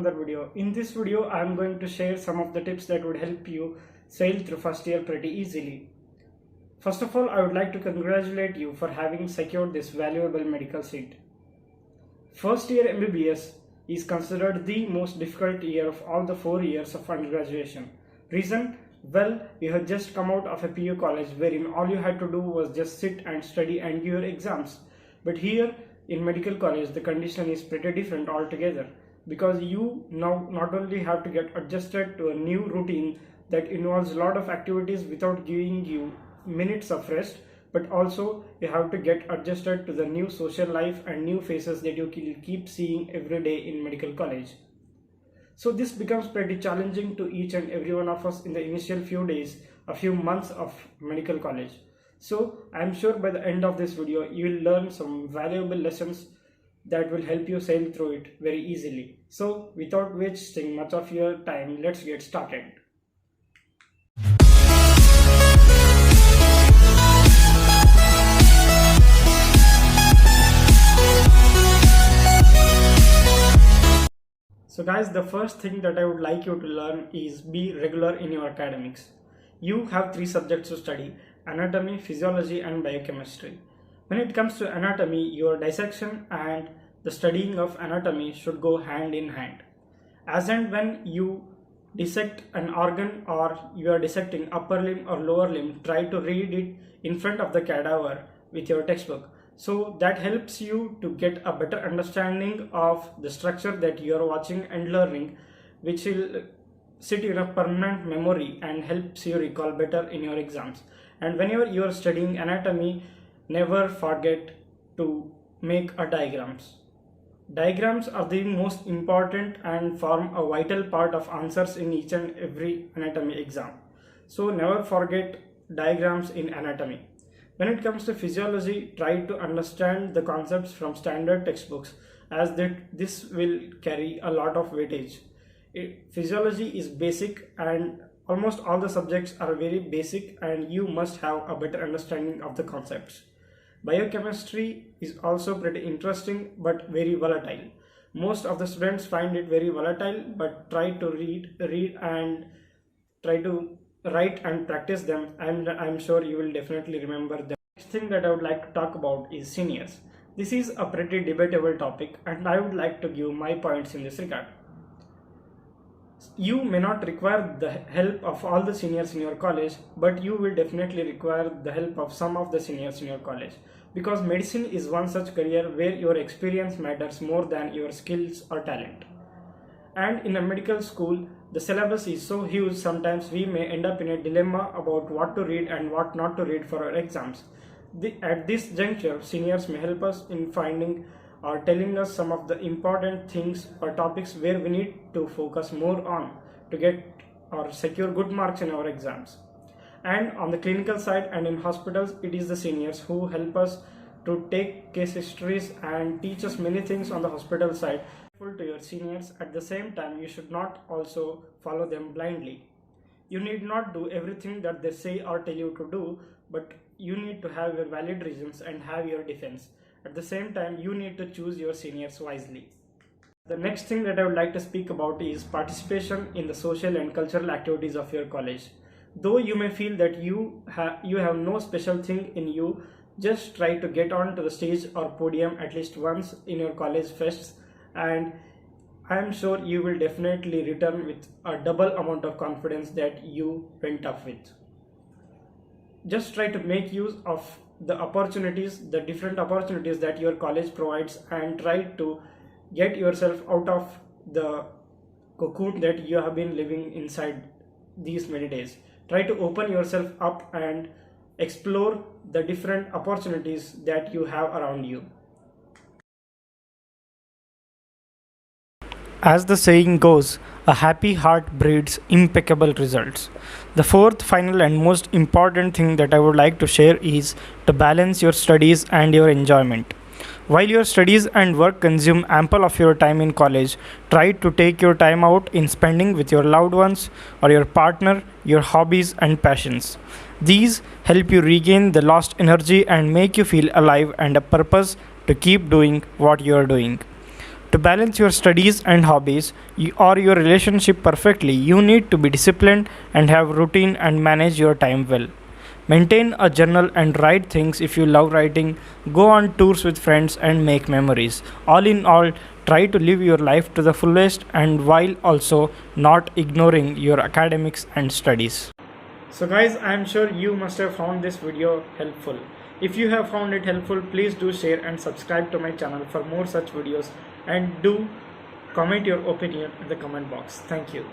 another video. In this video, I am going to share some of the tips that would help you sail through first year pretty easily. First of all, I would like to congratulate you for having secured this valuable medical seat. First year MBBS is considered the most difficult year of all the 4 years of undergraduation. Reason? Well, you had just come out of a PU college wherein all you had to do was just sit and study and give your exams. But here in medical college, the condition is pretty different altogether, because you now not only have to get adjusted to a new routine that involves a lot of activities without giving you minutes of rest, but also you have to get adjusted to the new social life and new faces that you keep seeing every day in medical college. So this becomes pretty challenging to each and every one of us in the initial few days, a few months of medical college. So I'm sure by the end of this video, you will learn some valuable lessons that will help you sail through it very easily. So without wasting much of your time, let's get started. So guys, the first thing that I would like you to learn is be regular in your academics. You have 3 subjects to study: anatomy, physiology and biochemistry. When it comes to anatomy, your dissection and the studying of anatomy should go hand in hand. As and when you dissect an organ or you are dissecting upper limb or lower limb, try to read it in front of the cadaver with your textbook. So that helps you to get a better understanding of the structure that you are watching and learning, which will sit in a permanent memory and helps you recall better in your exams. And whenever you are studying anatomy, never forget to make a diagrams. Diagrams are the most important and form a vital part of answers in each and every anatomy exam. So never forget diagrams in anatomy. When it comes to physiology, try to understand the concepts from standard textbooks, as this will carry a lot of weightage. Physiology is basic and almost all the subjects are very basic, and you must have a better understanding of the concepts. Biochemistry is also pretty interesting but very volatile. Most of the students find it very volatile, but try to read and try to write and practice them, and I'm sure you will definitely remember them. Next thing that I would like to talk about is seniors. This is a pretty debatable topic and I would like to give my points in this regard. You may not require the help of all the seniors in your college, but you will definitely require the help of some of the seniors in your college, because medicine is one such career where your experience matters more than your skills or talent. And in a medical school, the syllabus is so huge, sometimes we may end up in a dilemma about what to read and what not to read for our exams. At this juncture, seniors may help us in finding or telling us some of the important things or topics where we need to focus more on to get or secure good marks in our exams. And on the clinical side and in hospitals, it is the seniors who help us to take case histories and teach us many things on the hospital side. To your seniors, at the same time, you should not also follow them blindly. You need not do everything that they say or tell you to do, but you need to have your valid reasons and have your defense. At the same time, you need to choose your seniors wisely. The next thing that I would like to speak about is participation in the social and cultural activities of your college. Though you may feel that you have no special thing in you, just try to get on to the stage or podium at least once in your college fests, and I am sure you will definitely return with a double amount of confidence that you went up with. Just try to make use of the different opportunities that your college provides, and try to get yourself out of the cocoon that you have been living inside these many days. Try to open yourself up and explore the different opportunities that you have around you. As the saying goes, a happy heart breeds impeccable results. The fourth, final and most important thing that I would like to share is to balance your studies and your enjoyment. While your studies and work consume ample of your time in college, try to take your time out in spending with your loved ones or your partner, your hobbies and passions. These help you regain the lost energy and make you feel alive and a purpose to keep doing what you are doing. To balance your studies and hobbies or your relationship perfectly, you need to be disciplined and have routine and manage your time well. Maintain a journal and write things if you love writing. Go on tours with friends and make memories. All in all, try to live your life to the fullest and while also not ignoring your academics and studies. So guys, I am sure you must have found this video helpful. If you have found it helpful, please do share and subscribe to my channel for more such videos, and do comment your opinion in the comment box. Thank you.